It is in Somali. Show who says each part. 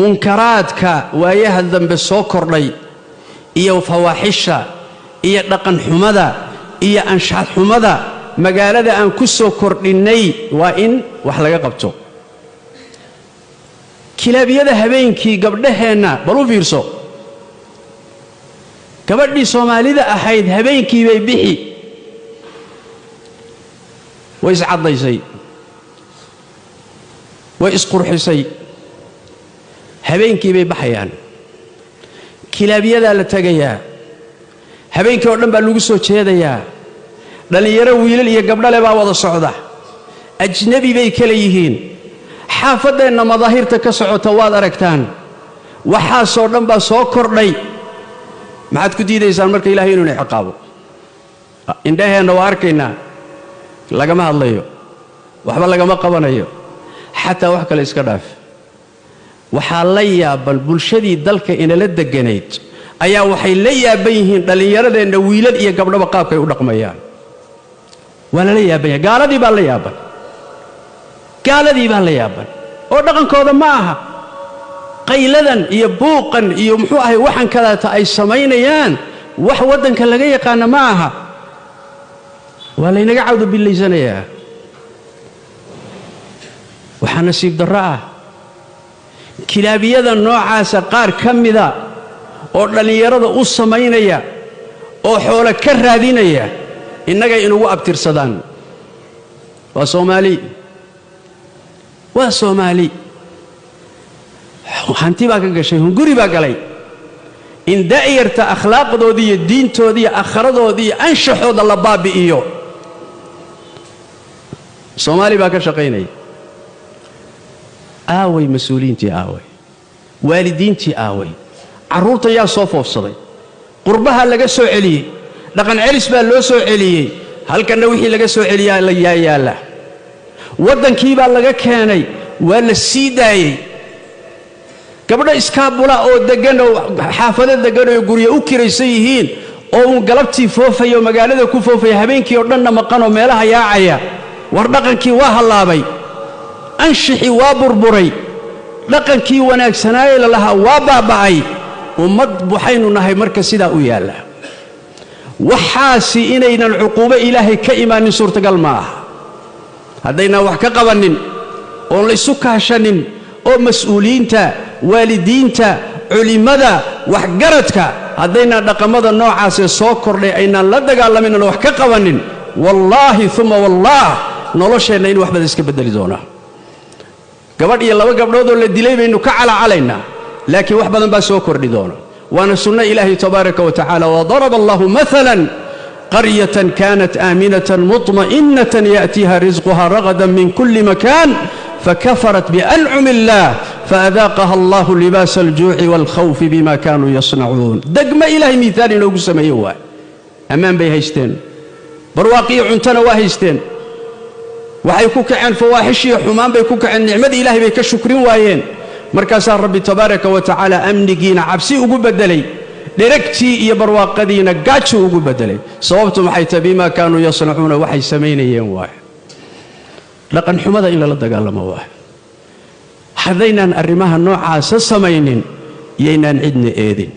Speaker 1: munkaraadka waayaha dambe soo kordhay iyo fawaaxisha iyo dhaqan xumada iyo anshax xumada magaalada aan ku soo kordhinay waa in wax laga qabto kilaabiyada habeenkii gabdhaheena bal u fiirso gabadhii Soomaalida ahayd habeenkii bay bixi way iscadaysay way isqurxisay habeenkii bay baxayaan kilaabiyada la tagayaa habeenkii oo dhan baa lagu soo jeedayaa dhalinyaro wiilal iyo gabdhale baa wada socda ajnabi bay kala yihiin xaafadeena madaahirta ka socota waad aragtaan waxa soo dhan baa soo kordhay maxaad ku diidaysaan marka Ilaahay inuu ciqaabo indhaheena waa arkaynaa lagama hadlayo waxba lagama qabanayo xataa wax kale iska dhaaf waxa la yaaban bulshadii dalka inala deganayd ayaa waxay la yaaban yihiin dhalinyaradeena wiilal iyo gabdhaba qaabkay u dhaqmayaan wala la yaaban gaaladii baa la yaaban oo dhaqankooda ma aha qayladan iyo buuqan iyo muxuu ahay waxan kalaata ay sameynayaan wax wadanka laga yaqaan ma aha wala inaga cawdo bilaysanaya waxa nasiib darro ah kilaabiyada noocaas qaar kamida oo dhalinyarada u sameynaya oo xoolo ka raadinaya inaga inugu abtirsadaan waa Soomaali hanti baa ka gashay hunguri baa galay in daa'irta akhlaaqdoodii iyo diintoodii iyo akhradoodii iyo anshaxooda la baabi'iyo Soomaali baa ka shaqeynay aaway mas'uuliintii aaway waalidiintii aaway caruurta yaa soo foofsaday qurbaha laga soo celiyay dhaqan celis baa loo soo celiyay halkana wixii laga soo celiyaa la yaala wadankii baa laga keenay waa la sii daayay gabdho iskaabula oo degan oo xaafado degan oo guriga u kiraysan yihiin oo uu galabtii foofayo magaalada ku foofay habeenkii oo dhan maqan oo meelaha yaacaya war dhaqankii waa halaabay anshixi waa burburay dhaqankii wanaagsanaaye la lahaa waa baaba'ay ummad waxaynu nahay marka sidaa u yaala waxaasi inaynan cuquubo Ilaahay ka imaanin suurtagal ma aha haddayna wax ka qabanin oo la isu kaashanin oo mas'uuliyiinta waalidiinta culimada wax garadka haddayna dhaqamada noocaas soo kordhay aynan la dagaalamin oo wax ka qabanin wallahi thumma wallah nolosheena in wax bad iska bedeli doona gabadh iyo laba gabdhood oo la dilay baynu ka calacalaynaa laakiin wax badan baa soo kordhi doona waana sunna Ilaahi tabaaraka wa ta'ala wa daraba Allahu mathalan qaryatan kanat aminatan mutma'innatan ya'tiha rizquha ragadan min kulli makan فكفرت بأنعم الله فأذاقها الله لباس الجوع والخوف بما كانوا يصنعون دقم إلهي مثال لو قسم يوا أمام بيهيستين برواقي عنتنا واهيستين وحيكوك عن فواحش حمان بيكوك عن نعمة إلهي بيك الشكرين وايين مركز ربي تبارك وتعالى أمنقين عبسي أقول بدلي لركتي يا برواقدين قاتشو أقول بدلي صوبتم حيث بما كانوا يصنعون وحي سمين يواي لقن حمد إلا لدقال مواه حذينا أرمها النوع سسمين يينا عدن إيدين